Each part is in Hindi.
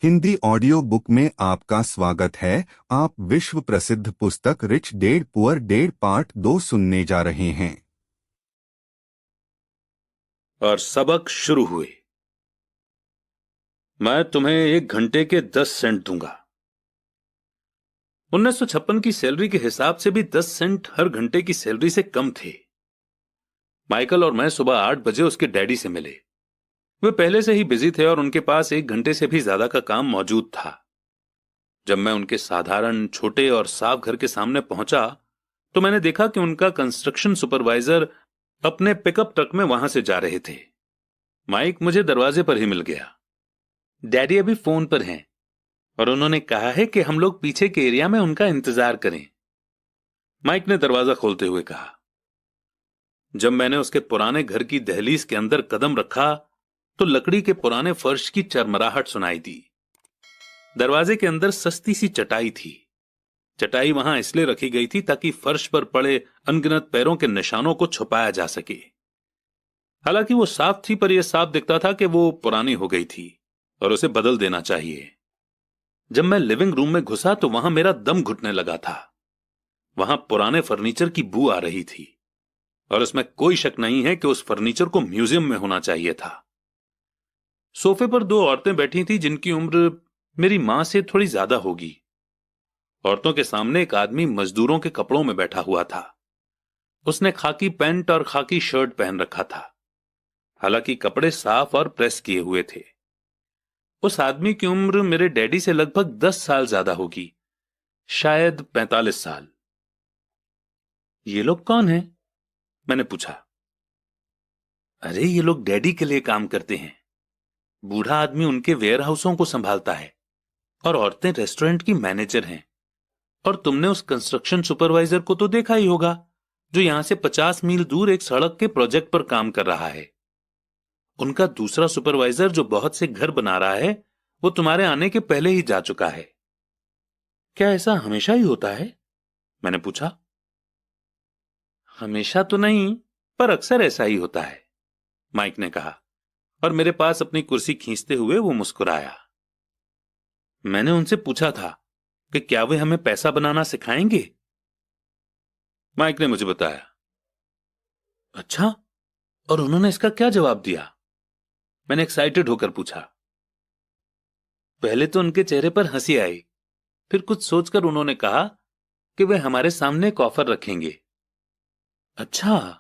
हिंदी ऑडियो बुक में आपका स्वागत है। आप विश्व प्रसिद्ध पुस्तक rich dad poor dad part 2 सुनने जा रहे हैं। और सबक शुरू हुए। मैं तुम्हें 1 घंटे के 10 सेंट दूंगा। 1956 की सैलरी के हिसाब से भी 10 सेंट हर घंटे की सैलरी से कम थे। माइकल और मैं सुबह 8 बजे उसके डैडी से मिले। वे पहले से ही बिजी थे और उनके पास 1 घंटे से भी ज्यादा का काम मौजूद था। जब मैं उनके साधारण छोटे और साफ घर के सामने पहुंचा तो मैंने देखा कि उनका कंस्ट्रक्शन सुपरवाइजर अपने पिकअप ट्रक में वहां से जा रहे थे। माइक मुझे दरवाजे पर ही मिल गया। डैडी अभी फोन पर हैं और उन्होंने कहा है कि हम लोग पीछे के एरिया में उनका इंतजार करें। माइक ने दरवाजा खोलते हुए कहा। जब मैंने उसके पुराने घर की दहलीज के अंदर कदम रखा तो लकड़ी के पुराने फर्श की चरमराहट सुनाई दी। दरवाजे के अंदर सस्ती सी चटाई थी। चटाई वहां इसलिए रखी गई थी ताकि फर्श पर पड़े अनगिनत पैरों के निशानों को छुपाया जा सके। हालांकि वो साफ थी, पर यह साफ दिखता था कि वो पुरानी हो गई थी और उसे बदल देना चाहिए। जब मैं लिविंग रूम में घुसा तो वहां मेरा दम घुटने लगा था। वहां पुराने फर्नीचर की बू आ रही थी और इसमें कोई शक नहीं है कि उस फर्नीचर को म्यूजियम में होना चाहिए था। सोफे पर 2 औरतें बैठी थी जिनकी उम्र मेरी मां से थोड़ी ज्यादा होगी। औरतों के सामने एक आदमी मजदूरों के कपड़ों में बैठा हुआ था। उसने खाकी पैंट और खाकी शर्ट पहन रखा था। हालांकि कपड़े साफ और प्रेस किए हुए थे। उस आदमी की उम्र मेरे डैडी से लगभग 10 साल ज्यादा होगी, शायद 45 साल। ये लोग कौन हैं? मैंने पूछा। अरे ये लोग डैडी के लिए काम करते हैं। बूढ़ा आदमी उनके वेयर हाउसों को संभालता है और औरतें रेस्टोरेंट की मैनेजर हैं। और तुमने उस कंस्ट्रक्शन सुपरवाइजर को तो देखा ही होगा जो यहां से 50 मील दूर एक सड़क के प्रोजेक्ट पर काम कर रहा है। उनका दूसरा सुपरवाइजर जो बहुत से घर बना रहा है वो तुम्हारे आने के पहले ही जा चुका है। क्या ऐसा हमेशा ही होता है? मैंने पूछा। हमेशा तो नहीं, पर अक्सर ऐसा ही होता है, माइक ने कहा और मेरे पास अपनी कुर्सी खींचते हुए वो मुस्कुराया। मैंने उनसे पूछा था कि क्या वे हमें पैसा बनाना सिखाएंगे। माइक ने मुझे बताया। अच्छा, और उन्होंने इसका क्या जवाब दिया? मैंने एक्साइटेड होकर पूछा। पहले तो उनके चेहरे पर हंसी आई, फिर कुछ सोचकर उन्होंने कहा कि वे हमारे सामने एक ऑफर रखेंगे। अच्छा,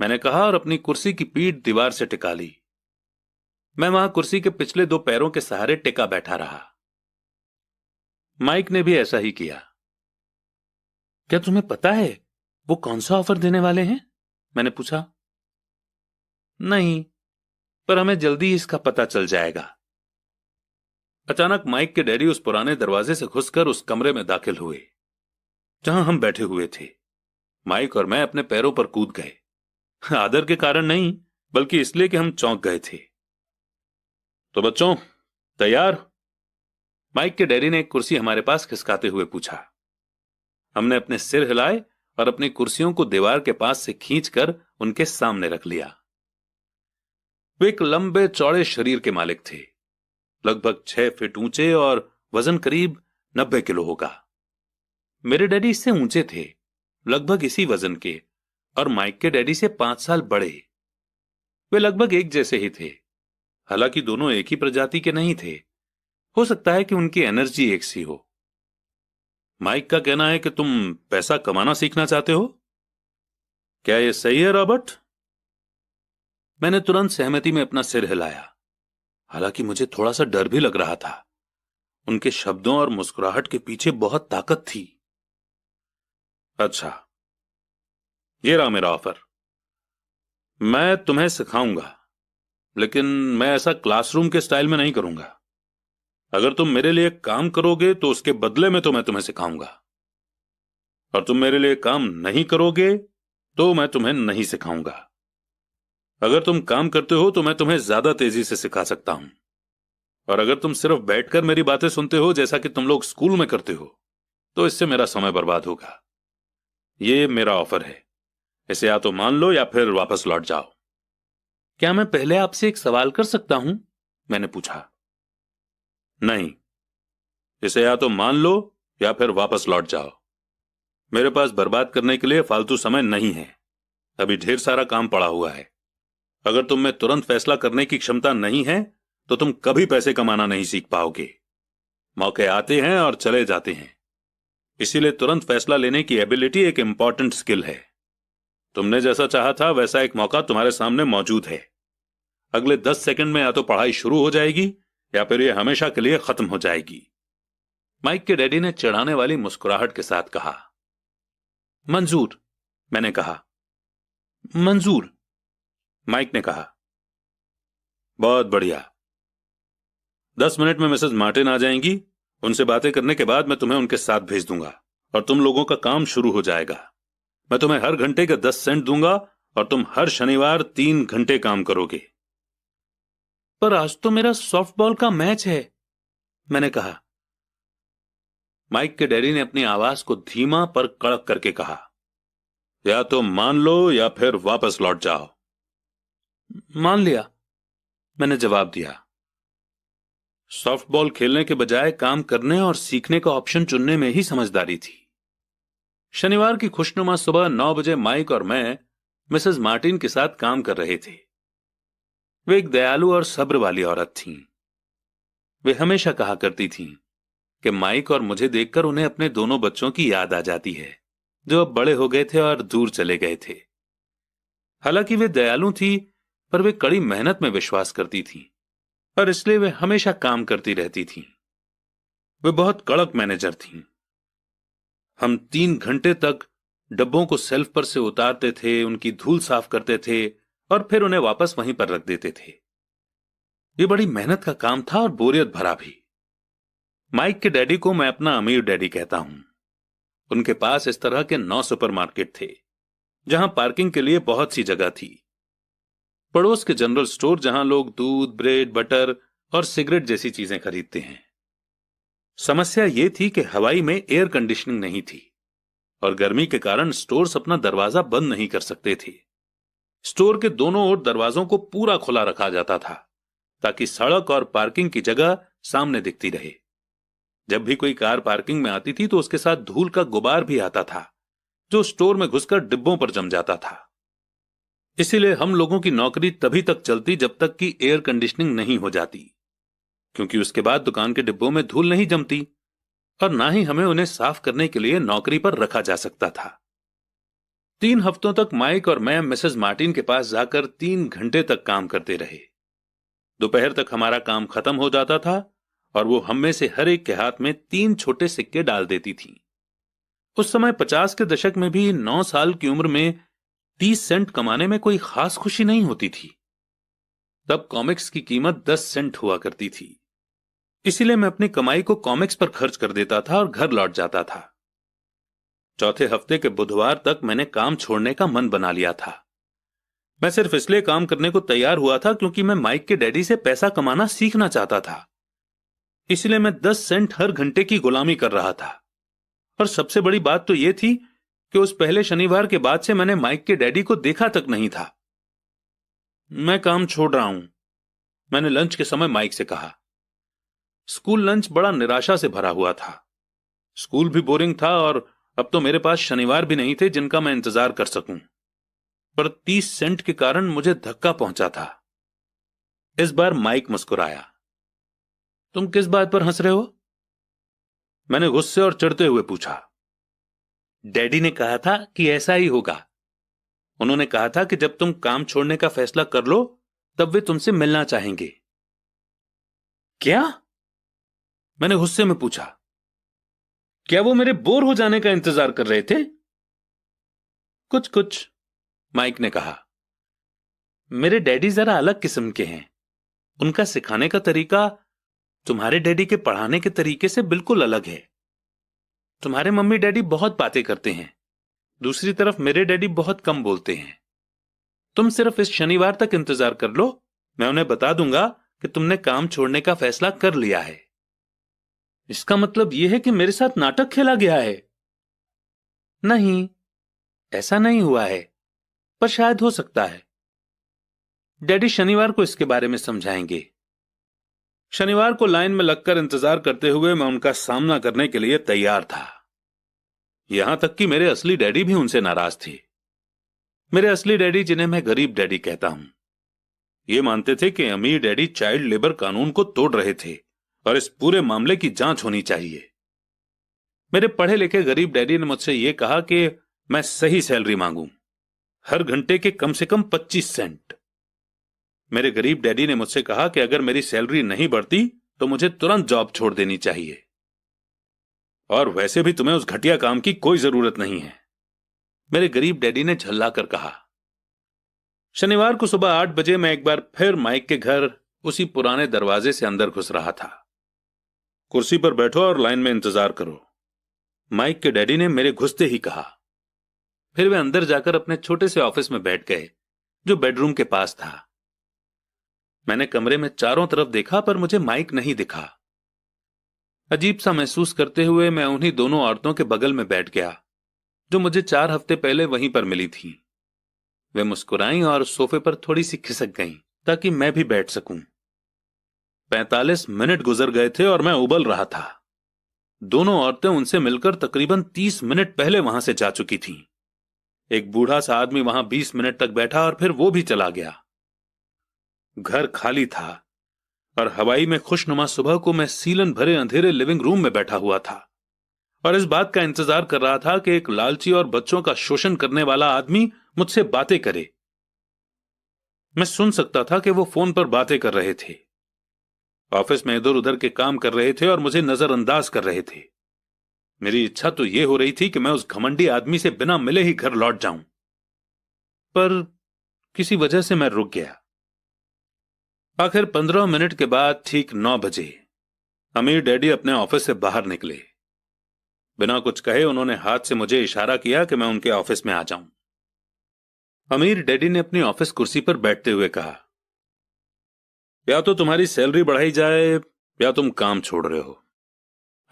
मैंने कहा और अपनी कुर्सी की पीठ दीवार से टिका ली। मैं वहां कुर्सी के पिछले 2 पैरों के सहारे टिका बैठा रहा। माइक ने भी ऐसा ही किया। क्या तुम्हें पता है वो कौन सा ऑफर देने वाले हैं? मैंने पूछा। नहीं, पर हमें जल्दी ही इसका पता चल जाएगा। अचानक माइक के डैडी उस पुराने दरवाजे से घुसकर उस कमरे में दाखिल हुए जहां हम बैठे हुए थे। माइक और मैं अपने पैरों पर कूद गए। आदर के कारण नहीं, बल्कि इसलिए कि हम चौंक गए थे। तो बच्चों, तैयार? माइक के डैडी ने एक कुर्सी हमारे पास खिसकाते हुए पूछा। हमने अपने सिर हिलाए और अपनी कुर्सियों को दीवार के पास से खींचकर उनके सामने रख लिया। वे एक लंबे चौड़े शरीर के मालिक थे, लगभग 6 फीट ऊंचे और वजन करीब 90 किलो होगा। मेरे डैडी इससे ऊंचे थे, लगभग इसी वजन के, और माइक के डैडी से 5 साल बड़े। वे लगभग एक जैसे ही थे, हालांकि दोनों एक ही प्रजाति के नहीं थे। हो सकता है कि उनकी एनर्जी एक सी हो। माइक का कहना है कि तुम पैसा कमाना सीखना चाहते हो। क्या यह सही है, रॉबर्ट? मैंने तुरंत सहमति में अपना सिर हिलाया। हालांकि मुझे थोड़ा सा डर भी लग रहा था। उनके शब्दों और मुस्कुराहट के पीछे बहुत ताकत थी। अच्छा, ये रहा मेरा ऑफर। मैं तुम्हें सिखाऊंगा, लेकिन मैं ऐसा क्लासरूम के स्टाइल में नहीं करूंगा। अगर तुम मेरे लिए काम करोगे तो उसके बदले में तो मैं तुम्हें सिखाऊंगा, और तुम मेरे लिए काम नहीं करोगे तो मैं तुम्हें नहीं सिखाऊंगा। अगर तुम काम करते हो तो मैं तुम्हें ज्यादा तेजी से सिखा सकता हूं, और अगर तुम सिर्फ बैठकर मेरी बातें सुनते हो जैसा कि तुम लोग स्कूल में करते हो तो इससे मेरा समय बर्बाद होगा। ये मेरा ऑफर है, इसे या तो मान लो या फिर वापस लौट जाओ। क्या मैं पहले आपसे एक सवाल कर सकता हूं? मैंने पूछा। नहीं, इसे या तो मान लो या फिर वापस लौट जाओ। मेरे पास बर्बाद करने के लिए फालतू समय नहीं है। अभी ढेर सारा काम पड़ा हुआ है। अगर तुम में तुरंत फैसला करने की क्षमता नहीं है तो तुम कभी पैसे कमाना नहीं सीख पाओगे। मौके आते हैं और चले जाते हैं, इसीलिए तुरंत फैसला लेने की एबिलिटी एक इंपॉर्टेंट स्किल है। तुमने जैसा चाहा था वैसा एक मौका तुम्हारे सामने मौजूद है। अगले 10 सेकंड में या तो पढ़ाई शुरू हो जाएगी या फिर यह हमेशा के लिए खत्म हो जाएगी। माइक के डैडी ने चिढ़ाने वाली मुस्कुराहट के साथ कहा। मंजूर, मैंने कहा। मंजूर, माइक ने कहा। बहुत बढ़िया। 10 मिनट में मिसेस मार्टिन आ जाएंगी। उनसे बातें करने के बाद मैं तुम्हें उनके साथ भेज दूंगा और तुम लोगों का काम शुरू हो जाएगा। मैं तुम्हें हर घंटे का 10 सेंट दूंगा और तुम हर शनिवार 3 घंटे काम करोगे। पर आज तो मेरा सॉफ्टबॉल का मैच है, मैंने कहा। माइक के डैडी ने अपनी आवाज को धीमा पर कड़क करके कहा, या तो मान लो या फिर वापस लौट जाओ। मान लिया, मैंने जवाब दिया। सॉफ्टबॉल खेलने के बजाय काम करने और सीखने का ऑप्शन चुनने में ही समझदारी थी। शनिवार की खुशनुमा सुबह 9 बजे माइक और मैं मिसेस मार्टिन के साथ काम कर रहे थे। वे एक दयालु और सब्र वाली औरत थीं। वे हमेशा कहा करती थीं कि माइक और मुझे देखकर उन्हें अपने दोनों बच्चों की याद आ जाती है जो अब बड़े हो गए थे और दूर चले गए थे। हालांकि वे दयालु थी, पर वे कड़ी मेहनत में विश्वास करती थीं और इसलिए वे हमेशा काम करती रहती थीं। वे बहुत कड़क मैनेजर थीं। हम 3 घंटे तक डब्बों को सेल्फ पर से उतारते थे, उनकी धूल साफ करते थे और फिर उन्हें वापस वहीं पर रख देते थे। ये बड़ी मेहनत का काम था और बोरियत भरा भी। माइक के डैडी को मैं अपना अमीर डैडी कहता हूं। उनके पास इस तरह के 9 सुपरमार्केट थे जहां पार्किंग के लिए बहुत सी जगह थी। पड़ोस के जनरल स्टोर जहां लोग दूध, ब्रेड, बटर और सिगरेट जैसी चीजें खरीदते हैं। समस्या यह थी कि हवाई में एयर कंडीशनिंग नहीं थी और गर्मी के कारण स्टोर्स अपना दरवाजा बंद नहीं कर सकते थे। स्टोर के दोनों ओर दरवाजों को पूरा खुला रखा जाता था ताकि सड़क और पार्किंग की जगह सामने दिखती रहे। जब भी कोई कार पार्किंग में आती थी तो उसके साथ धूल का गुबार भी आता था जो स्टोर में घुसकर डिब्बों पर जम जाता था। इसीलिए हम लोगों की नौकरी तभी तक चलती जब तक कि एयर कंडीशनिंग नहीं हो जाती, क्योंकि उसके बाद दुकान के डिब्बों में धूल नहीं जमती और ना ही हमें उन्हें साफ करने के लिए नौकरी पर रखा जा सकता था। 3 हफ्तों तक माइक और मैं मिसेस मार्टिन के पास जाकर 3 घंटे तक काम करते रहे। दोपहर तक हमारा काम खत्म हो जाता था और वो हम में से हर एक के हाथ में 3 छोटे सिक्के डाल देती थी। उस समय 50 के दशक में भी 9 साल की उम्र में 30 सेंट कमाने में कोई खास खुशी नहीं होती थी। तब कॉमिक्स की कीमत 10 सेंट हुआ करती थी। इसीलिए मैं अपनी कमाई को कॉमिक्स पर खर्च कर देता था और घर लौट जाता था। चौथे हफ्ते के बुधवार तक मैंने काम छोड़ने का मन बना लिया था। मैं सिर्फ इसलिए काम करने को तैयार हुआ था क्योंकि मैं माइक के डैडी से पैसा कमाना सीखना चाहता था। इसलिए मैं 10 सेंट हर घंटे की गुलामी कर रहा था। और सबसे बड़ी बात तो यह थी कि उस पहले शनिवार के बाद से मैंने माइक के डैडी को देखा तक नहीं था। मैं काम छोड़ रहा हूं, मैंने लंच के समय माइक से कहा। स्कूल लंच बड़ा निराशा से भरा हुआ था। स्कूल भी बोरिंग था और अब तो मेरे पास शनिवार भी नहीं थे जिनका मैं इंतजार कर सकूं। पर 30 सेंट के कारण मुझे धक्का पहुंचा था। इस बार माइक मुस्कुराया। तुम किस बात पर हंस रहे हो? मैंने गुस्से और चिढ़ते हुए पूछा। डैडी ने कहा था कि ऐसा ही होगा। उन्होंने कहा था कि जब तुम काम छोड़ने का फैसला कर लो तब वे तुमसे मिलना चाहेंगे। क्या? मैंने गुस्से में पूछा। क्या वो मेरे बोर हो जाने का इंतजार कर रहे थे? कुछ कुछ, माइक ने कहा। मेरे डैडी जरा अलग किस्म के हैं। उनका सिखाने का तरीका तुम्हारे डैडी के पढ़ाने के तरीके से बिल्कुल अलग है। तुम्हारे मम्मी डैडी बहुत बातें करते हैं, दूसरी तरफ मेरे डैडी बहुत कम बोलते हैं। तुम सिर्फ इस शनिवार तक इंतजार कर लो, मैं उन्हें बता दूंगा कि तुमने काम छोड़ने का फैसला कर लिया है। इसका मतलब यह है कि मेरे साथ नाटक खेला गया है? नहीं, ऐसा नहीं हुआ है, पर शायद हो सकता है। डैडी शनिवार को इसके बारे में समझाएंगे। शनिवार को लाइन में लगकर इंतजार करते हुए मैं उनका सामना करने के लिए तैयार था। यहां तक कि मेरे असली डैडी भी उनसे नाराज थे। मेरे असली डैडी, जिन्हें मैं गरीब डैडी कहता हूं, ये मानते थे कि अमीर डैडी चाइल्ड लेबर कानून को तोड़ रहे थे और इस पूरे मामले की जांच होनी चाहिए। मेरे पढ़े लिखे गरीब डैडी ने मुझसे यह कहा कि मैं सही सैलरी मांगूं, हर घंटे के कम से कम 25 सेंट। मेरे गरीब डैडी ने मुझसे कहा कि अगर मेरी सैलरी नहीं बढ़ती तो मुझे तुरंत जॉब छोड़ देनी चाहिए, और वैसे भी तुम्हें उस घटिया काम की कोई जरूरत नहीं है, मेरे गरीब डैडी ने झल्लाकर कहा। शनिवार को सुबह 8 बजे मैं एक बार फिर माइक के घर उसी पुराने दरवाजे से अंदर घुस रहा था। कुर्सी पर बैठो और लाइन में इंतजार करो, माइक के डैडी ने मेरे घुसते ही कहा। फिर वे अंदर जाकर अपने छोटे से ऑफिस में बैठ गए जो बेडरूम के पास था। मैंने कमरे में चारों तरफ देखा पर मुझे माइक नहीं दिखा। अजीब सा महसूस करते हुए मैं उन्हीं दोनों औरतों के बगल में बैठ गया जो मुझे 4 हफ्ते पहले वहीं पर मिली थीं। वे मुस्कुराईं और सोफे पर थोड़ी सी खिसक गईं ताकि मैं भी बैठ सकूं। 45 मिनट गुजर गए थे और मैं उबल रहा था। दोनों औरतें उनसे मिलकर तकरीबन 30 मिनट पहले वहां से जा चुकी थीं। एक बूढ़ा सा आदमी वहां 20 मिनट तक बैठा और फिर वो भी चला गया। घर खाली था और हवाई में खुशनुमा सुबह को मैं सीलन भरे अंधेरे लिविंग रूम में बैठा हुआ था और इस बात का इंतजार कर रहा था कि एक लालची और बच्चों का शोषण करने वाला आदमी मुझसे बातें करे। मैं सुन सकता था कि वो फोन पर बातें कर रहे थे, ऑफिस में इधर उधर के काम कर रहे थे और मुझे नजरअंदाज कर रहे थे। मेरी इच्छा तो यह हो रही थी कि मैं उस घमंडी आदमी से बिना मिले ही घर लौट जाऊं, पर किसी वजह से मैं रुक गया। आखिर 15 मिनट के बाद ठीक 9 बजे अमीर डैडी अपने ऑफिस से बाहर निकले। बिना कुछ कहे उन्होंने हाथ से मुझे इशारा किया कि मैं उनके ऑफिस में आ जाऊं। अमीर डैडी ने अपनी ऑफिस कुर्सी पर बैठते हुए कहा, या तो तुम्हारी सैलरी बढ़ाई जाए या तुम काम छोड़ रहे हो,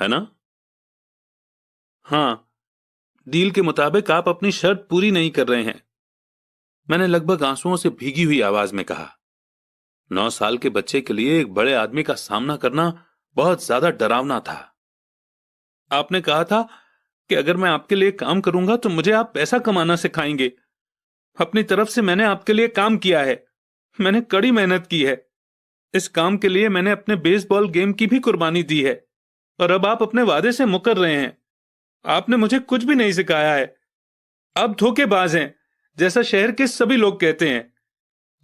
है ना? हां, डील के मुताबिक आप अपनी शर्त पूरी नहीं कर रहे हैं, मैंने लगभग आंसुओं से भीगी हुई आवाज में कहा। 9 साल के बच्चे के लिए एक बड़े आदमी का सामना करना बहुत ज्यादा डरावना था। आपने कहा था कि अगर मैं आपके लिए काम करूंगा तो मुझे आप पैसा कमाना सिखाएंगे। अपनी तरफ से मैंने आपके लिए काम किया है, मैंने कड़ी मेहनत की है। इस काम के लिए मैंने अपने बेसबॉल गेम की भी कुर्बानी दी है और अब आप अपने वादे से मुकर रहे हैं। आपने मुझे कुछ भी नहीं सिखाया है। आप धोखेबाज हैं, जैसा शहर के सभी लोग कहते हैं।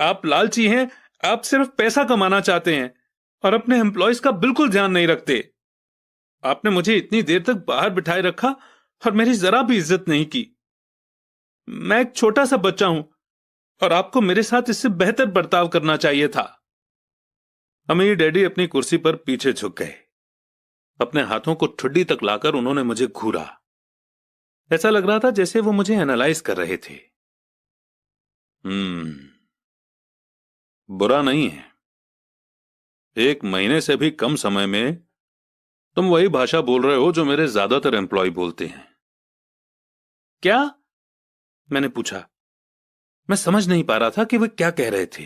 आप लालची हैं, आप सिर्फ पैसा कमाना चाहते हैं और अपने एम्प्लॉयज का बिल्कुल ध्यान नहीं रखते। आपने मुझे इतनी देर तक बाहर बिठाए रखा और मेरी जरा भी इज्जत नहीं की। मैं एक छोटा सा बच्चा हूं और आपको मेरे साथ इससे बेहतर बर्ताव करना चाहिए था। अमीर डैडी अपनी कुर्सी पर पीछे झुक गए। अपने हाथों को ठुड्डी तक लाकर उन्होंने मुझे घूरा। ऐसा लग रहा था जैसे वो मुझे एनालाइज कर रहे थे। बुरा नहीं है। 1 महीने से भी कम समय में तुम वही भाषा बोल रहे हो जो मेरे ज्यादातर एम्प्लॉय बोलते हैं। क्या? मैंने पूछा। मैं समझ नहीं पा रहा था कि वे क्या कह रहे थे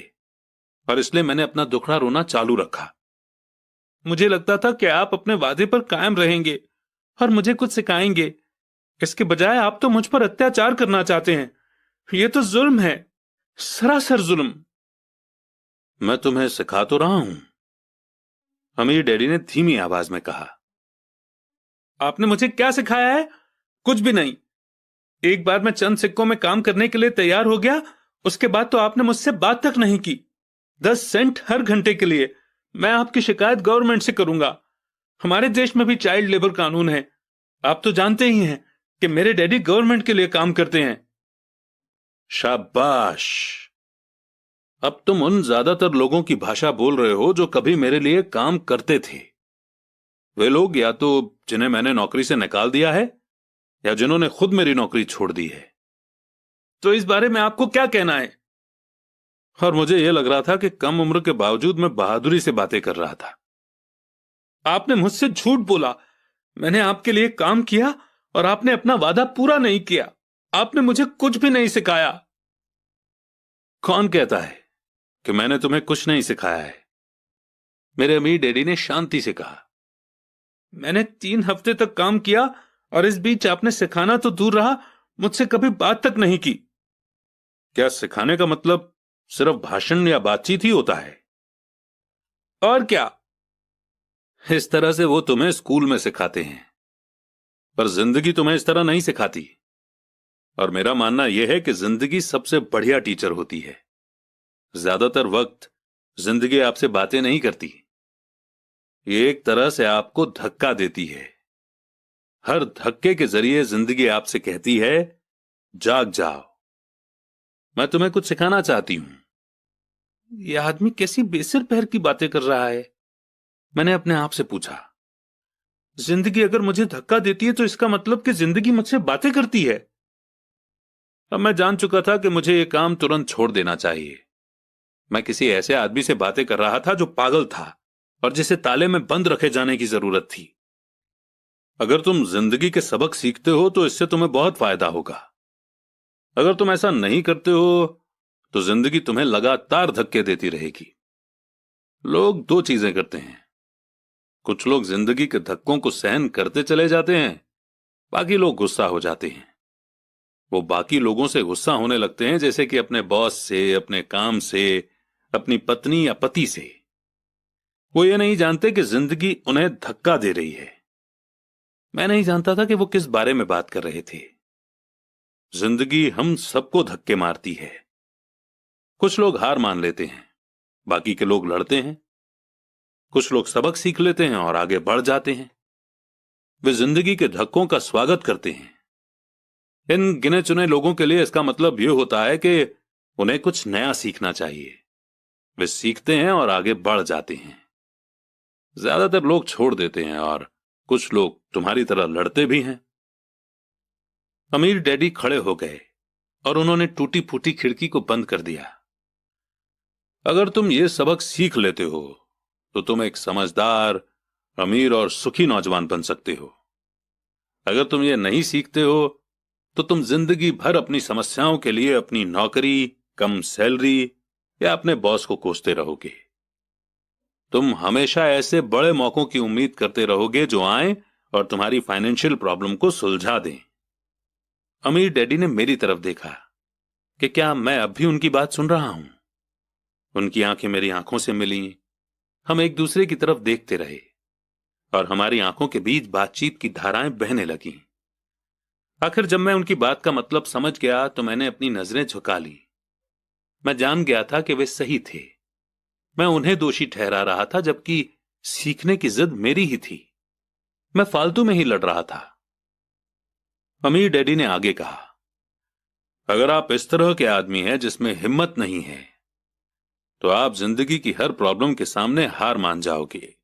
और इसलिए मैंने अपना दुखड़ा रोना चालू रखा। मुझे लगता था कि आप अपने वादे पर कायम रहेंगे और मुझे कुछ सिखाएंगे। इसके बजाय आप तो मुझ पर अत्याचार करना चाहते हैं। यह तो जुल्म है, सरासर जुल्म। मैं तुम्हें सिखा तो रहा हूं, अमीर डैडी ने धीमी आवाज में कहा। आपने मुझे क्या सिखाया है? कुछ भी नहीं। एक बार मैं चंद सिक्कों में काम करने के लिए तैयार हो गया, उसके बाद तो आपने मुझसे बात तक नहीं की। 10 सेंट हर घंटे के लिए। मैं आपकी शिकायत गवर्नमेंट से करूंगा। हमारे देश में भी चाइल्ड लेबर कानून है। आप तो जानते ही हैं कि मेरे डैडी गवर्नमेंट के लिए काम करते हैं। शाबाश, अब तुम उन ज्यादातर लोगों की भाषा बोल रहे हो जो कभी मेरे लिए काम करते थे। वे लोग या तो जिन्हें मैंने नौकरी से निकाल दिया है या जिन्होंने खुद मेरी नौकरी छोड़ दी है। तो इस बारे में आपको क्या कहना है? और मुझे यह लग रहा था कि कम उम्र के बावजूद मैं बहादुरी से बातें कर रहा था। आपने मुझसे झूठ बोला। मैंने आपके लिए काम किया और आपने अपना वादा पूरा नहीं किया। आपने मुझे कुछ भी नहीं सिखाया। कौन कहता है कि मैंने तुम्हें कुछ नहीं सिखाया है? मेरे अमीर डैडी ने शांति से कहा, मैंने 3 हफ्ते तक काम किया और इस बीच आपने सिखाना तो दूर रहा, मुझसे कभी बात तक नहीं की। क्या सिखाने का मतलब सिर्फ भाषण या बातचीत ही होता है? और क्या, इस तरह से वो तुम्हें स्कूल में सिखाते हैं, पर जिंदगी तुम्हें इस तरह नहीं सिखाती। और मेरा मानना यह है कि जिंदगी सबसे बढ़िया टीचर होती है। ज्यादातर वक्त जिंदगी आपसे बातें नहीं करती, ये एक तरह से आपको धक्का देती है। हर धक्के के जरिए जिंदगी आपसे कहती है, जाग जाओ, मैं तुम्हें कुछ सिखाना चाहती हूं। यह आदमी कैसी बेसिर पैर की बातें कर रहा है, मैंने अपने आप से पूछा। जिंदगी अगर मुझे धक्का देती है तो इसका मतलब कि जिंदगी मुझसे बातें करती है। अब मैं जान चुका था कि मुझे यह काम तुरंत छोड़ देना चाहिए। मैं किसी ऐसे आदमी से बातें कर रहा था जो पागल था और जिसे ताले में बंद रखे जाने की जरूरत थी। अगर तुम जिंदगी के सबक सीखते हो तो इससे तुम्हें बहुत फायदा होगा। अगर तुम ऐसा नहीं करते हो तो जिंदगी तुम्हें लगातार धक्के देती रहेगी। लोग 2 चीजें करते हैं, कुछ लोग जिंदगी के धक्कों को सहन करते चले जाते हैं, बाकी लोग गुस्सा हो जाते हैं। वो बाकी लोगों से गुस्सा होने लगते हैं, जैसे कि अपने बॉस से, अपने काम से, अपनी पत्नी या पति से। वो ये नहीं जानते कि जिंदगी उन्हें धक्का दे रही है। मैं नहीं जानता था कि वो किस बारे में बात कर रहे थे। जिंदगी हम सबको धक्के मारती है। कुछ लोग हार मान लेते हैं, बाकी के लोग लड़ते हैं। कुछ लोग सबक सीख लेते हैं और आगे बढ़ जाते हैं। वे जिंदगी के धक्कों का स्वागत करते हैं। इन गिने चुने लोगों के लिए इसका मतलब यह होता है कि उन्हें कुछ नया सीखना चाहिए। वे सीखते हैं और आगे बढ़ जाते हैं। ज्यादातर लोग छोड़ देते हैं और कुछ लोग तुम्हारी तरह लड़ते भी हैं। अमीर डैडी खड़े हो गए और उन्होंने टूटी फूटी खिड़की को बंद कर दिया। अगर तुम ये सबक सीख लेते हो तो तुम एक समझदार, अमीर और सुखी नौजवान बन सकते हो। अगर तुम ये नहीं सीखते हो तो तुम जिंदगी भर अपनी समस्याओं के लिए अपनी नौकरी, कम सैलरी या अपने बॉस को कोसते रहोगे। तुम हमेशा ऐसे बड़े मौकों की उम्मीद करते रहोगे जो आए और तुम्हारी फाइनेंशियल प्रॉब्लम को सुलझा दें। अमीर डैडी ने मेरी तरफ देखा कि क्या मैं अब भी उनकी बात सुन रहा हूं। उनकी आंखें मेरी आंखों से मिली। हम एक दूसरे की तरफ देखते रहे और हमारी आंखों के बीच बातचीत की धाराएं बहने लगीं। आखिर जब मैं उनकी बात का मतलब समझ गया तो मैंने अपनी नजरें झुका ली। मैं जान गया था कि वे सही थे। मैं उन्हें दोषी ठहरा रहा था, जबकि सीखने की जिद मेरी ही थी। मैं फालतू में ही लड़ रहा था। अमीर डैडी ने आगे कहा, अगर आप इस तरह के आदमी हैं जिसमें हिम्मत नहीं है तो आप जिंदगी की हर प्रॉब्लम के सामने हार मान जाओगे।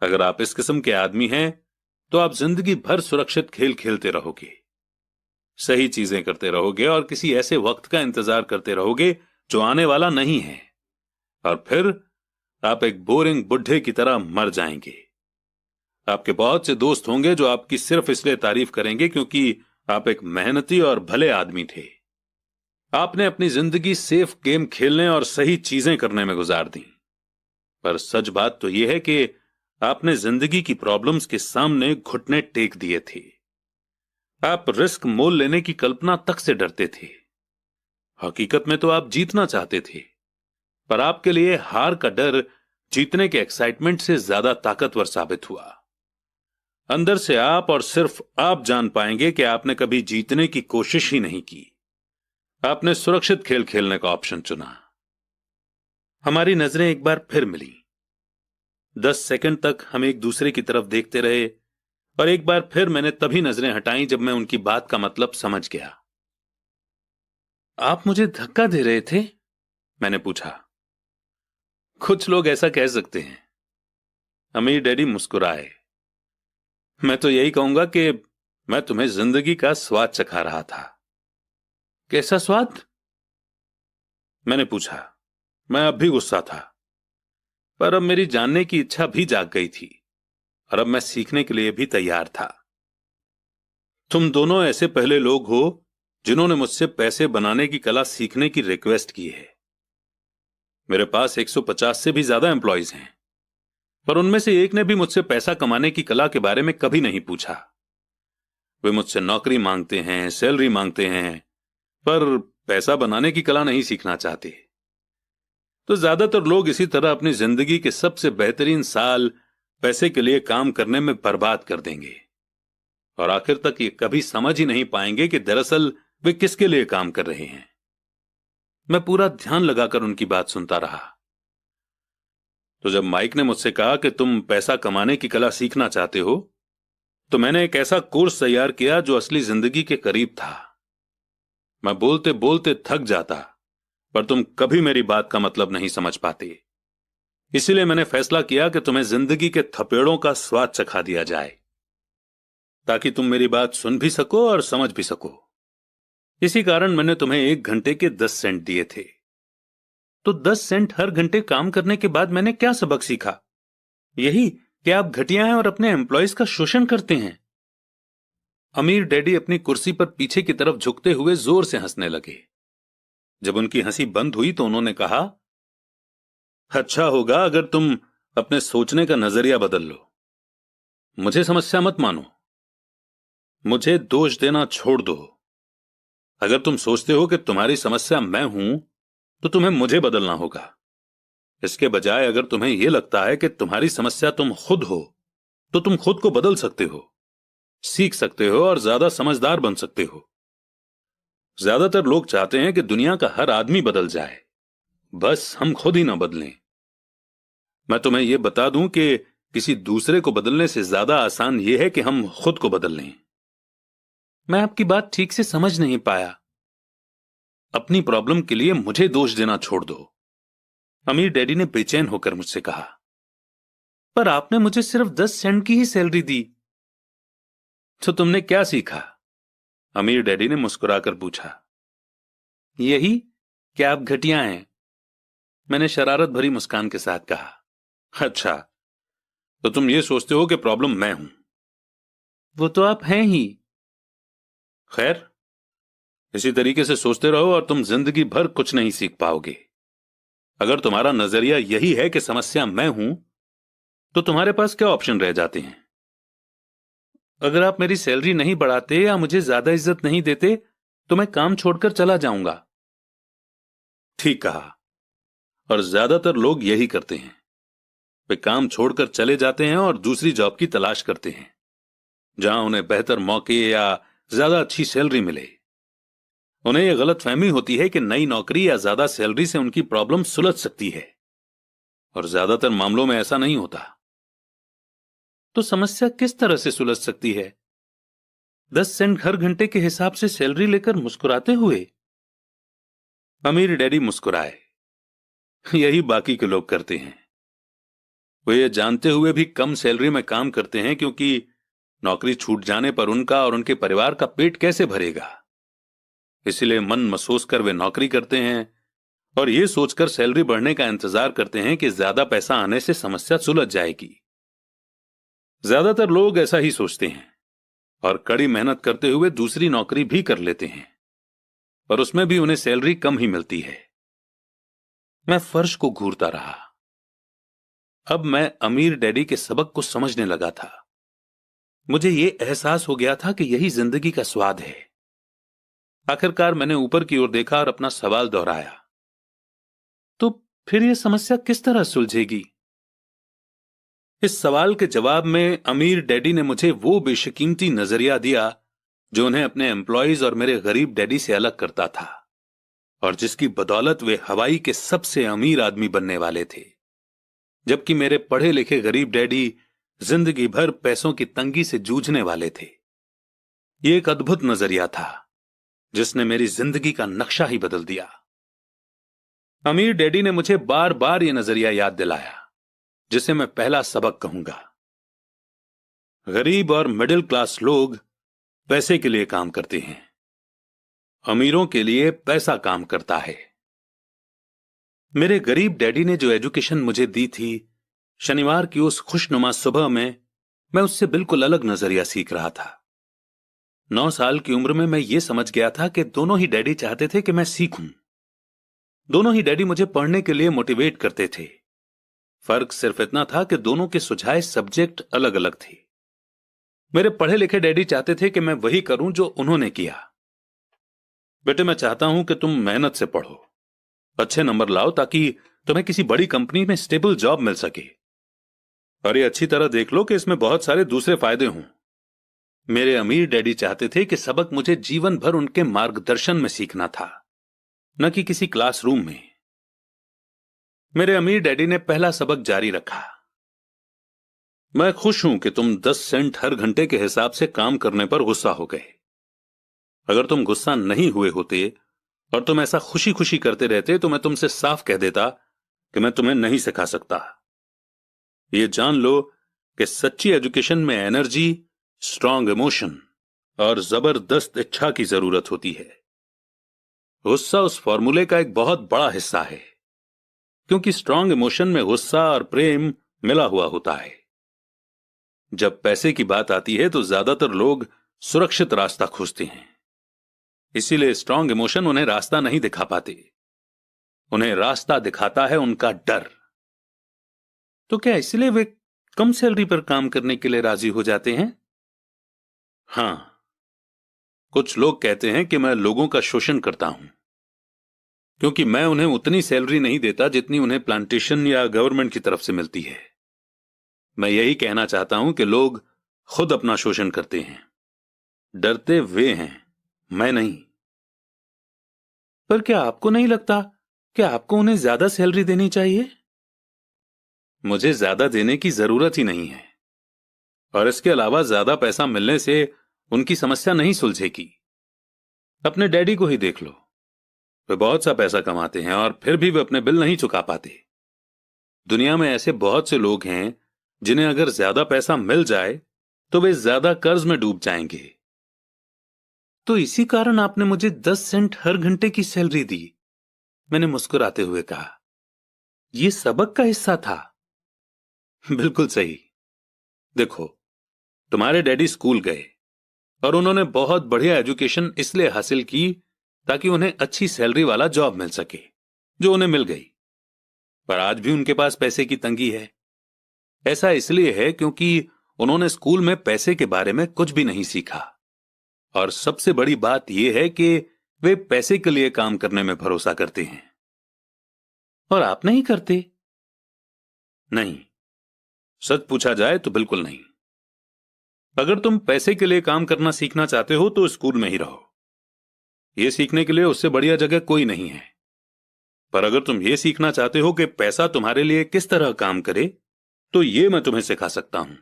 अगर आप इस किस्म के आदमी हैं तो आप जिंदगी भर सुरक्षित खेल खेलते रहोगे, सही चीजें करते रहोगे और किसी ऐसे वक्त का इंतजार करते रहोगे जो आने वाला नहीं है, और फिर आप एक बोरिंग बुढ़े की तरह मर जाएंगे। आपके बहुत से दोस्त होंगे जो आपकी सिर्फ इसलिए तारीफ करेंगे क्योंकि आप एक मेहनती और भले आदमी थे। आपने अपनी जिंदगी सेफ गेम खेलने और सही चीजें करने में गुजार दी। पर सच बात तो यह है कि आपने जिंदगी की प्रॉब्लम्स के सामने घुटने टेक दिए थे। आप रिस्क मोल लेने की कल्पना तक से डरते थे। हकीकत में तो आप जीतना चाहते थे, पर आपके लिए हार का डर जीतने के एक्साइटमेंट से ज्यादा ताकतवर साबित हुआ। अंदर से आप और सिर्फ आप जान पाएंगे कि आपने कभी जीतने की कोशिश ही नहीं की। आपने सुरक्षित खेल खेलने का ऑप्शन चुना। हमारी नजरें एक बार फिर मिली। 10 सेकंड तक हम एक दूसरे की तरफ देखते रहे और एक बार फिर मैंने तभी नजरें हटाई जब मैं उनकी बात का मतलब समझ गया। आप मुझे धक्का दे रहे थे? मैंने पूछा। कुछ लोग ऐसा कह सकते हैं। अमीर डैडी मुस्कुराए। मैं तो यही कहूंगा कि मैं तुम्हें जिंदगी का स्वाद चखा रहा था। कैसा स्वाद? मैंने पूछा। मैं अब भी गुस्सा था, पर अब मेरी जानने की इच्छा भी जाग गई थी और अब मैं सीखने के लिए भी तैयार था। तुम दोनों ऐसे पहले लोग हो जिन्होंने मुझसे पैसे बनाने की कला सीखने की रिक्वेस्ट की है। मेरे पास 150 से भी ज्यादा एम्प्लॉइज हैं, पर उनमें से एक ने भी मुझसे पैसा कमाने की कला के बारे में कभी नहीं पूछा। वे मुझसे नौकरी मांगते हैं, सैलरी मांगते हैं, पर पैसा बनाने की कला नहीं सीखना चाहते। तो ज्यादातर लोग इसी तरह अपनी जिंदगी के सबसे बेहतरीन साल पैसे के लिए काम करने में बर्बाद कर देंगे और आखिर तक ये कभी समझ ही नहीं पाएंगे कि दरअसल वे किसके लिए काम कर रहे हैं। मैं पूरा ध्यान लगाकर उनकी बात सुनता रहा। तो जब माइक ने मुझसे कहा कि तुम पैसा कमाने की कला सीखना चाहते हो, तो मैंने एक ऐसा कोर्स तैयार किया जो असली जिंदगी के करीब था। मैं बोलते बोलते थक जाता, पर तुम कभी मेरी बात का मतलब नहीं समझ पाते। इसीलिए मैंने फैसला किया कि तुम्हें जिंदगी के थपेड़ों का स्वाद चखा दिया जाए, ताकि तुम मेरी बात सुन भी सको और समझ भी सको। इसी कारण मैंने तुम्हें 1 घंटे के 10 सेंट दिए थे। तो 10 सेंट हर घंटे काम करने के बाद मैंने क्या सबक सीखा? यही कि आप घटिया हैं और अपने एम्प्लॉयज का शोषण करते हैं। अमीर डैडी अपनी कुर्सी पर पीछे की तरफ झुकते हुए जोर से हंसने लगे। जब उनकी हंसी बंद हुई तो उन्होंने कहा, अच्छा होगा अगर तुम अपने सोचने का नजरिया बदल लो। मुझे समस्या मत मानो, मुझे दोष देना छोड़ दो। अगर तुम सोचते हो कि तुम्हारी समस्या मैं हूं, तो तुम्हें मुझे बदलना होगा। इसके बजाय अगर तुम्हें यह लगता है कि तुम्हारी समस्या तुम खुद हो, तो तुम खुद को बदल सकते हो, सीख सकते हो और ज्यादा समझदार बन सकते हो। ज्यादातर लोग चाहते हैं कि दुनिया का हर आदमी बदल जाए, बस हम खुद ही ना बदलें। मैं तुम्हें यह बता दूं कि किसी दूसरे को बदलने से ज्यादा आसान यह है कि हम खुद को बदल लें। मैं आपकी बात ठीक से समझ नहीं पाया। अपनी प्रॉब्लम के लिए मुझे दोष देना छोड़ दो, अमीर डैडी ने बेचैन होकर मुझसे कहा। पर आपने मुझे सिर्फ 10 सेंट की ही सैलरी दी, तो तुमने क्या सीखा? अमीर डैडी ने मुस्कुराकर पूछा। यही कि आप घटिया हैं, मैंने शरारत भरी मुस्कान के साथ कहा। अच्छा, तो तुम ये सोचते हो कि प्रॉब्लम मैं हूं? वो तो आप हैं ही। खैर, इसी तरीके से सोचते रहो और तुम जिंदगी भर कुछ नहीं सीख पाओगे। अगर तुम्हारा नजरिया यही है कि समस्या मैं हूं, तो तुम्हारे पास क्या ऑप्शन रह जाते हैं? अगर आप मेरी सैलरी नहीं बढ़ाते या मुझे ज्यादा इज्जत नहीं देते, तो मैं काम छोड़कर चला जाऊंगा। ठीक कहा, और ज्यादातर लोग यही करते हैं। वे काम छोड़कर चले जाते हैं और दूसरी जॉब की तलाश करते हैं, जहां उन्हें बेहतर मौके या ज्यादा अच्छी सैलरी मिले। उन्हें यह गलतफहमी होती है कि नई नौकरी या ज्यादा सैलरी से उनकी प्रॉब्लम सुलझ सकती है, और ज्यादातर मामलों में ऐसा नहीं होता। तो समस्या किस तरह से सुलझ सकती है? 10 सेंट हर घंटे के हिसाब से सैलरी लेकर मुस्कुराते हुए? अमीर डैडी मुस्कुराए। यही बाकी के लोग करते हैं। वे ये जानते हुए भी कम सैलरी में काम करते हैं, क्योंकि नौकरी छूट जाने पर उनका और उनके परिवार का पेट कैसे भरेगा। इसलिए मन मसोस कर वे नौकरी करते हैं और ये सोचकर सैलरी बढ़ने का इंतजार करते हैं कि ज्यादा पैसा आने से समस्या सुलझ जाएगी। ज्यादातर लोग ऐसा ही सोचते हैं और कड़ी मेहनत करते हुए दूसरी नौकरी भी कर लेते हैं, पर उसमें भी उन्हें सैलरी कम ही मिलती है। मैं फर्श को घूरता रहा। अब मैं अमीर डैडी के सबक को समझने लगा था। मुझे यह एहसास हो गया था कि यही जिंदगी का स्वाद है। आखिरकार मैंने ऊपर की ओर देखा और अपना सवाल दोहराया, तो फिर यह समस्या किस तरह सुलझेगी? इस सवाल के जवाब में अमीर डैडी ने मुझे वो बेशकीमती नजरिया दिया जो उन्हें अपने एम्प्लॉयज और मेरे गरीब डैडी से अलग करता था, और जिसकी बदौलत वे हवाई के सबसे अमीर आदमी बनने वाले थे, जबकि मेरे पढ़े लिखे गरीब डैडी जिंदगी भर पैसों की तंगी से जूझने वाले थे। ये एक अद्भुत नजरिया था जिसने मेरी जिंदगी का नक्शा ही बदल दिया। अमीर डैडी ने मुझे बार बार यह नजरिया याद दिलाया, जिसे मैं पहला सबक कहूंगा। गरीब और मिडिल क्लास लोग पैसे के लिए काम करते हैं, अमीरों के लिए पैसा काम करता है। मेरे गरीब डैडी ने जो एजुकेशन मुझे दी थी, शनिवार की उस खुशनुमा सुबह में मैं उससे बिल्कुल अलग नजरिया सीख रहा था। 9 साल की उम्र में मैं ये समझ गया था कि दोनों ही डैडी चाहते थे कि मैं सीखूं। दोनों ही डैडी मुझे पढ़ने के लिए मोटिवेट करते थे, फर्क सिर्फ इतना था कि दोनों के सुझाए सब्जेक्ट अलग अलग थे। मेरे पढ़े लिखे डैडी चाहते थे कि मैं वही करूं जो उन्होंने किया। बेटे, मैं चाहता हूं कि तुम मेहनत से पढ़ो, अच्छे नंबर लाओ ताकि तुम्हें किसी बड़ी कंपनी में स्टेबल जॉब मिल सके। और ये अच्छी तरह देख लो कि इसमें बहुत सारे दूसरे फायदे हों। मेरे अमीर डैडी चाहते थे कि सबक मुझे जीवन भर उनके मार्गदर्शन में सीखना था, न कि किसी क्लासरूम में। मेरे अमीर डैडी ने पहला सबक जारी रखा। मैं खुश हूं कि तुम 10 सेंट हर घंटे के हिसाब से काम करने पर गुस्सा हो गए। अगर तुम गुस्सा नहीं हुए होते और तुम ऐसा खुशी खुशी करते रहते तो मैं तुमसे साफ कह देता कि मैं तुम्हें नहीं सिखा सकता। ये जान लो कि सच्ची एजुकेशन में एनर्जी, स्ट्रांग इमोशन और जबरदस्त इच्छा की जरूरत होती है। गुस्सा उस फॉर्मूले का एक बहुत बड़ा हिस्सा है, क्योंकि स्ट्रांग इमोशन में गुस्सा और प्रेम मिला हुआ होता है। जब पैसे की बात आती है तो ज्यादातर लोग सुरक्षित रास्ता खोजते हैं, इसीलिए स्ट्रांग इमोशन उन्हें रास्ता नहीं दिखा पाते। उन्हें रास्ता दिखाता है उनका डर। तो क्या इसलिए वे कम सैलरी पर काम करने के लिए राजी हो जाते हैं? हां, कुछ लोग कहते हैं कि मैं लोगों का शोषण करता हूं, क्योंकि मैं उन्हें उतनी सैलरी नहीं देता जितनी उन्हें प्लांटेशन या गवर्नमेंट की तरफ से मिलती है। मैं यही कहना चाहता हूं कि लोग खुद अपना शोषण करते हैं। डरते वे हैं, मैं नहीं। पर क्या आपको नहीं लगता कि आपको उन्हें ज्यादा सैलरी देनी चाहिए? मुझे ज्यादा देने की जरूरत ही नहीं है, और इसके अलावा ज्यादा पैसा मिलने से उनकी समस्या नहीं सुलझेगी। अपने डैडी को ही देख लो, वे बहुत सा पैसा कमाते हैं और फिर भी वे अपने बिल नहीं चुका पाते। दुनिया में ऐसे बहुत से लोग हैं जिन्हें अगर ज्यादा पैसा मिल जाए तो वे ज्यादा कर्ज में डूब जाएंगे। तो इसी कारण आपने मुझे 10 सेंट हर घंटे की सैलरी दी, मैंने मुस्कुराते हुए कहा। यह सबक का हिस्सा था। बिल्कुल सही। देखो, तुम्हारे डैडी स्कूल गए और उन्होंने बहुत बढ़िया एजुकेशन इसलिए हासिल की ताकि उन्हें अच्छी सैलरी वाला जॉब मिल सके, जो उन्हें मिल गई। पर आज भी उनके पास पैसे की तंगी है। ऐसा इसलिए है क्योंकि उन्होंने स्कूल में पैसे के बारे में कुछ भी नहीं सीखा। और सबसे बड़ी बात यह है कि वे पैसे के लिए काम करने में भरोसा करते हैं। और आप नहीं करते? नहीं, सच पूछा जाए तो बिल्कुल नहीं। अगर तुम पैसे के लिए काम करना सीखना चाहते हो तो स्कूल में ही रहो। यह सीखने के लिए उससे बढ़िया जगह कोई नहीं है। पर अगर तुम यह सीखना चाहते हो कि पैसा तुम्हारे लिए किस तरह काम करे, तो यह मैं तुम्हें सिखा सकता हूं,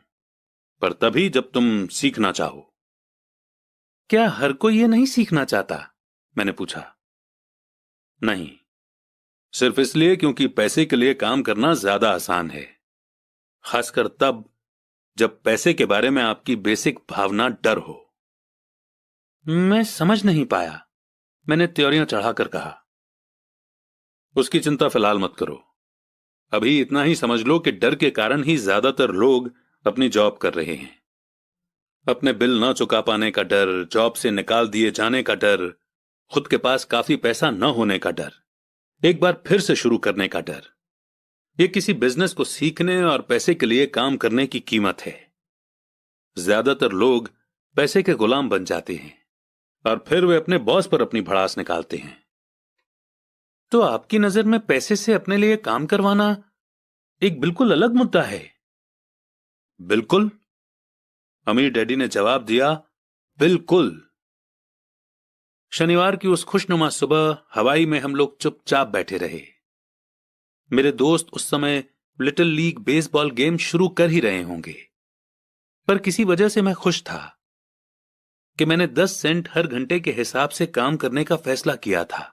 पर तभी जब तुम सीखना चाहो। क्या हर कोई यह नहीं सीखना चाहता? मैंने पूछा। नहीं, सिर्फ इसलिए क्योंकि पैसे के लिए काम करना ज्यादा आसान है, खासकर तब जब पैसे के बारे में आपकी बेसिक भावना डर हो। मैं समझ नहीं पाया, मैंने त्योरियां चढ़ाकर कहा। उसकी चिंता फिलहाल मत करो। अभी इतना ही समझ लो कि डर के कारण ही ज्यादातर लोग अपनी जॉब कर रहे हैं। अपने बिल ना चुका पाने का डर, जॉब से निकाल दिए जाने का डर, खुद के पास काफी पैसा न होने का डर, एक बार फिर से शुरू करने का डर। यह किसी बिजनेस को सीखने और पैसे के लिए काम करने की कीमत है। ज्यादातर लोग पैसे के गुलाम बन जाते हैं और फिर वे अपने बॉस पर अपनी भड़ास निकालते हैं। तो आपकी नजर में पैसे से अपने लिए काम करवाना एक बिल्कुल अलग मुद्दा है? बिल्कुल, अमीर डैडी ने जवाब दिया, बिल्कुल। शनिवार की उस खुशनुमा सुबह हवाई में हम लोग चुपचाप बैठे रहे। मेरे दोस्त उस समय लिटिल लीग बेसबॉल गेम शुरू कर ही रहे होंगे, पर किसी वजह से मैं खुश था कि मैंने 10 सेंट हर घंटे के हिसाब से काम करने का फैसला किया था।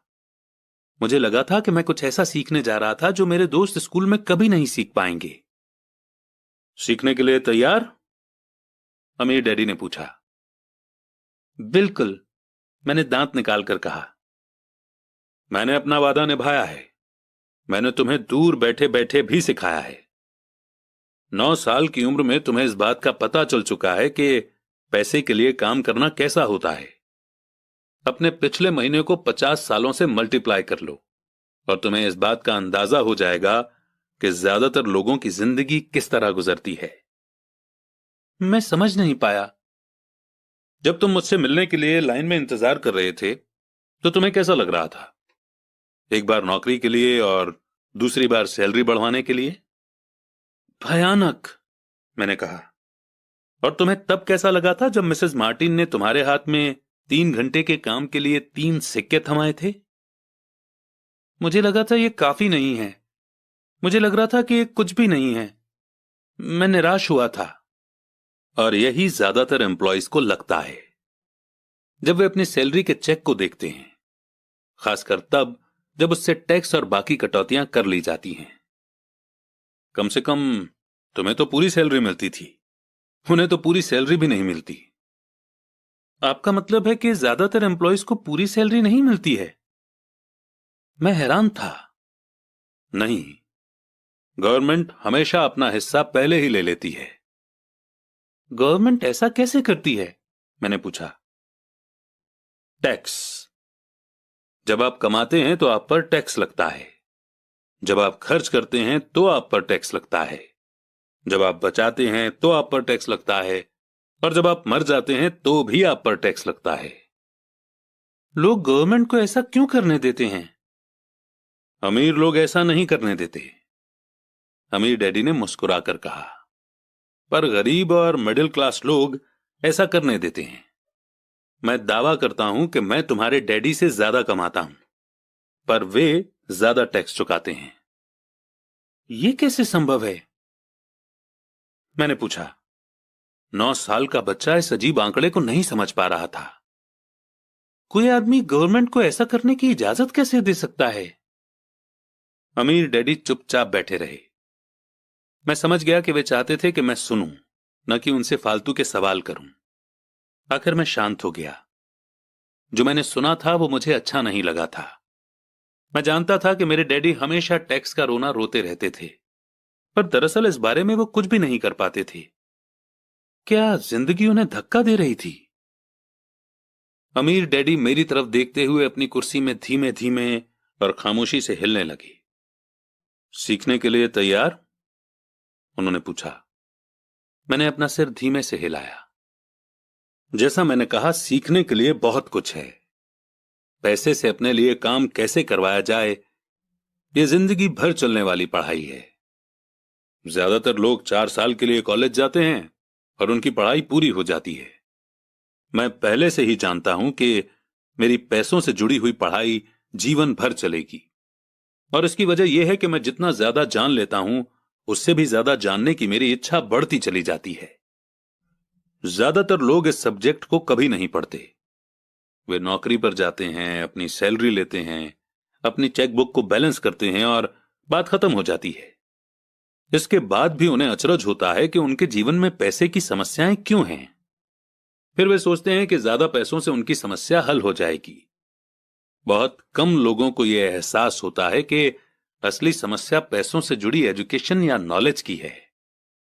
मुझे लगा था कि मैं कुछ ऐसा सीखने जा रहा था जो मेरे दोस्त स्कूल में कभी नहीं सीख पाएंगे। सीखने के लिए तैयार? अमीर डैडी ने पूछा। बिल्कुल, मैंने दांत निकालकर कहा। मैंने अपना वादा निभाया है। मैंने तुम्हें दूर बैठे बैठे भी सिखाया है। 9 साल की उम्र में तुम्हें इस बात का पता चल चुका है कि पैसे के लिए काम करना कैसा होता है। अपने पिछले महीने को 50 सालों से मल्टीप्लाई कर लो और तुम्हें इस बात का अंदाजा हो जाएगा कि ज्यादातर लोगों की जिंदगी किस तरह गुजरती है। मैं समझ नहीं पाया। जब तुम मुझसे मिलने के लिए लाइन में इंतजार कर रहे थे तो तुम्हें कैसा लग रहा था? एक बार नौकरी के लिए और दूसरी बार सैलरी बढ़वाने के लिए। भयानक, मैंने कहा। और तुम्हें तब कैसा लगा था जब मिसेस मार्टिन ने तुम्हारे हाथ में 3 घंटे के काम के लिए 3 सिक्के थमाए थे? मुझे लगा था ये काफी नहीं है। मुझे लग रहा था कि ये कुछ भी नहीं है। मैं निराश हुआ था। और यही ज्यादातर एम्प्लॉयज को लगता है जब वे अपनी सैलरी के चेक को देखते हैं, खासकर तब जब उससे टैक्स और बाकी कटौतियां कर ली जाती हैं। कम से कम तुम्हें तो पूरी सैलरी मिलती थी, उन्हें तो पूरी सैलरी भी नहीं मिलती। आपका मतलब है कि ज्यादातर एम्प्लॉयज को पूरी सैलरी नहीं मिलती है? मैं हैरान था। नहीं, गवर्नमेंट हमेशा अपना हिस्सा पहले ही ले लेती है। गवर्नमेंट ऐसा कैसे करती है? मैंने पूछा। टैक्स। जब आप कमाते हैं तो आप पर टैक्स लगता है। जब आप खर्च करते हैं तो आप पर टैक्स लगता है। जब आप बचाते हैं तो आप पर टैक्स लगता है। और जब आप मर जाते हैं तो भी आप पर टैक्स लगता है। लोग गवर्नमेंट को ऐसा क्यों करने देते हैं? अमीर लोग ऐसा नहीं करने देते, अमीर डैडी ने मुस्कुराकर कहा। पर गरीब और मिडिल क्लास लोग ऐसा करने देते हैं। मैं दावा करता हूं कि मैं तुम्हारे डैडी से ज्यादा कमाता हूं, पर वे ज्यादा टैक्स चुकाते हैं। यह कैसे संभव है? मैंने पूछा। 9 साल का बच्चा इस अजीब आंकड़े को नहीं समझ पा रहा था। कोई आदमी गवर्नमेंट को ऐसा करने की इजाजत कैसे दे सकता है? अमीर डैडी चुपचाप बैठे रहे। मैं समझ गया कि वे चाहते थे कि मैं सुनूं, न कि उनसे फालतू के सवाल करूं। आखिर मैं शांत हो गया। जो मैंने सुना था वो मुझे अच्छा नहीं लगा था। मैं जानता था कि मेरे डैडी हमेशा टैक्स का रोना रोते रहते थे, पर दरअसल इस बारे में वो कुछ भी नहीं कर पाते थे। क्या जिंदगी उन्हें धक्का दे रही थी? अमीर डैडी मेरी तरफ देखते हुए अपनी कुर्सी में धीमे धीमे और खामोशी से हिलने लगे। सीखने के लिए तैयार? उन्होंने पूछा। मैंने अपना सिर धीमे से हिलाया। जैसा मैंने कहा, सीखने के लिए बहुत कुछ है। पैसे से अपने लिए काम कैसे करवाया जाए, यह जिंदगी भर चलने वाली पढ़ाई है। ज्यादातर लोग 4 साल के लिए कॉलेज जाते हैं और उनकी पढ़ाई पूरी हो जाती है। मैं पहले से ही जानता हूं कि मेरी पैसों से जुड़ी हुई पढ़ाई जीवन भर चलेगी। और इसकी वजह यह है कि मैं जितना ज्यादा जान लेता हूं, उससे भी ज्यादा जानने की मेरी इच्छा बढ़ती चली जाती है। ज्यादातर लोग इस सब्जेक्ट को कभी नहीं पढ़ते। वे नौकरी पर जाते हैं, अपनी सैलरी लेते हैं, अपनी चेकबुक को बैलेंस करते हैं और बात खत्म हो जाती है। इसके बाद भी उन्हें अचरज होता है कि उनके जीवन में पैसे की समस्याएं क्यों हैं। फिर वे सोचते हैं कि ज्यादा पैसों से उनकी समस्या हल हो जाएगी। बहुत कम लोगों को यह एहसास होता है कि असली समस्या पैसों से जुड़ी एजुकेशन या नॉलेज की है।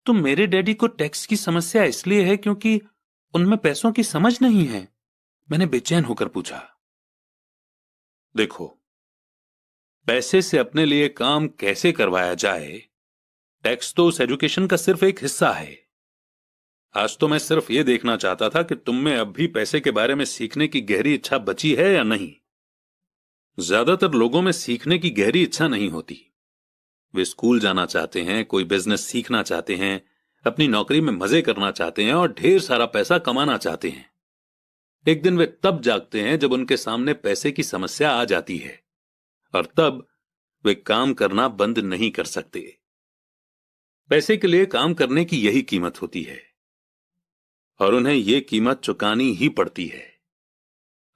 तो मेरे डैडी को टैक्स की समस्या इसलिए है क्योंकि उनमें पैसों की समझ नहीं है? मैंने बेचैन होकर पूछा। देखो, पैसे से अपने लिए काम कैसे करवाया जाए, टैक्स तो उस एजुकेशन का सिर्फ एक हिस्सा है। आज तो मैं सिर्फ यह देखना चाहता था कि तुम में अब भी पैसे के बारे में सीखने की गहरी इच्छा बची है या नहीं। ज्यादातर लोगों में सीखने की गहरी इच्छा नहीं होती। वे स्कूल जाना चाहते हैं, कोई बिजनेस सीखना चाहते हैं, अपनी नौकरी में मजे करना चाहते हैं और ढेर सारा पैसा कमाना चाहते हैं। एक दिन वे तब जागते हैं जब उनके सामने पैसे की समस्या आ जाती है, और तब वे काम करना बंद नहीं कर सकते। पैसे के लिए काम करने की यही कीमत होती है, और उन्हें यह कीमत चुकानी ही पड़ती है।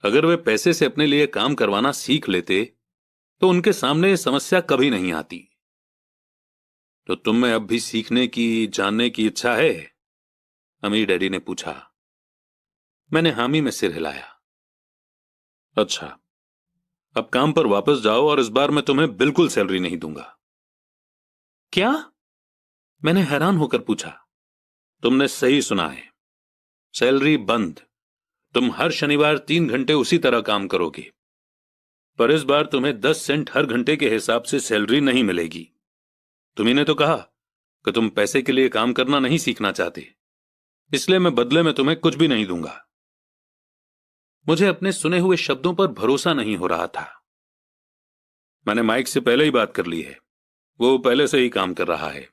अगर वे पैसे से अपने लिए काम करवाना सीख लेते तो उनके सामने यह समस्या कभी नहीं आती। तो तुम में अब भी सीखने की, जानने की इच्छा है? अमीर डैडी ने पूछा। मैंने हामी में सिर हिलाया। अच्छा, अब काम पर वापस जाओ और इस बार मैं तुम्हें बिल्कुल सैलरी नहीं दूंगा। क्या? मैंने हैरान होकर पूछा। तुमने सही सुना है, सैलरी बंद। तुम हर शनिवार 3 घंटे उसी तरह काम करोगे, पर इस बार तुम्हें 10 सेंट हर घंटे के हिसाब से सैलरी नहीं मिलेगी। तुम्ही ने तो कहा कि तुम पैसे के लिए काम करना नहीं सीखना चाहते, इसलिए मैं बदले में तुम्हें कुछ भी नहीं दूंगा। मुझे अपने सुने हुए शब्दों पर भरोसा नहीं हो रहा था। मैंने माइक से पहले ही बात कर ली है। वो पहले से ही काम कर रहा है,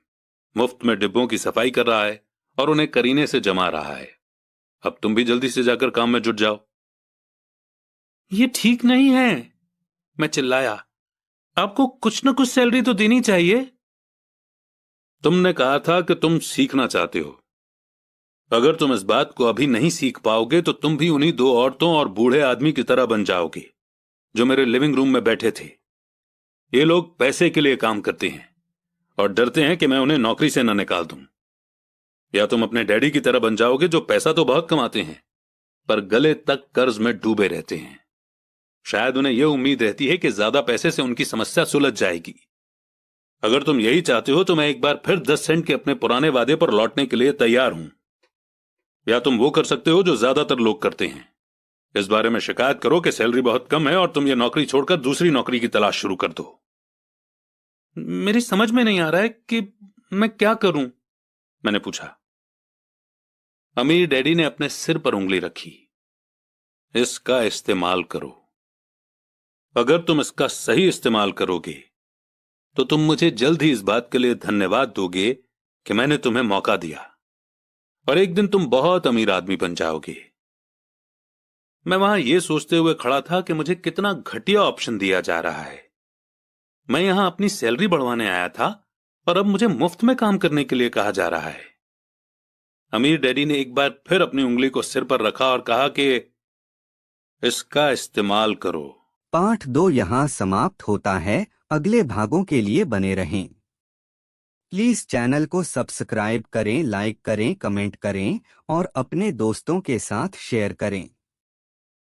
मुफ्त में डिब्बों की सफाई कर रहा है और उन्हें करीने से जमा रहा है। अब तुम भी जल्दी से जाकर काम में जुट जाओ। ये ठीक नहीं है, मैं चिल्लाया। आपको कुछ न कुछ सैलरी तो देनी चाहिए। तुमने कहा था कि तुम सीखना चाहते हो। अगर तुम इस बात को अभी नहीं सीख पाओगे तो तुम भी उन्हीं दो औरतों और बूढ़े आदमी की तरह बन जाओगे जो मेरे लिविंग रूम में बैठे थे। ये लोग पैसे के लिए काम करते हैं और डरते हैं कि मैं उन्हें नौकरी से न निकाल दूं। या तुम अपने डैडी की तरह बन जाओगे जो पैसा तो बहुत कमाते हैं पर गले तक कर्ज में डूबे रहते हैं। शायद उन्हें यह उम्मीद रहती है कि ज्यादा पैसे से उनकी समस्या सुलझ जाएगी। अगर तुम यही चाहते हो तो मैं एक बार फिर 10 सेंट के अपने पुराने वादे पर लौटने के लिए तैयार हूं। या तुम वो कर सकते हो जो ज्यादातर लोग करते हैं, इस बारे में शिकायत करो कि सैलरी बहुत कम है और तुम ये नौकरी छोड़कर दूसरी नौकरी की तलाश शुरू कर दो। मेरी समझ में नहीं आ रहा है कि मैं क्या करूं, मैंने पूछा। अमीर डैडी ने अपने सिर पर उंगली रखी। इसका इस्तेमाल करो। अगर तुम इसका सही इस्तेमाल करोगे तो तुम मुझे जल्द ही इस बात के लिए धन्यवाद दोगे कि मैंने तुम्हें मौका दिया और एक दिन तुम बहुत अमीर आदमी बन जाओगे। मैं वहां यह सोचते हुए खड़ा था कि मुझे कितना घटिया ऑप्शन दिया जा रहा है। मैं यहां अपनी सैलरी बढ़वाने आया था और अब मुझे मुफ्त में काम करने के लिए कहा जा रहा है। अमीर डैडी ने एक बार फिर अपनी उंगली को सिर पर रखा और कहा कि इसका इस्तेमाल करो। पाठ 2 यहाँ समाप्त होता है। अगले भागों के लिए बने रहें। प्लीज चैनल को सब्सक्राइब करें, लाइक करें, कमेंट करें और अपने दोस्तों के साथ शेयर करें।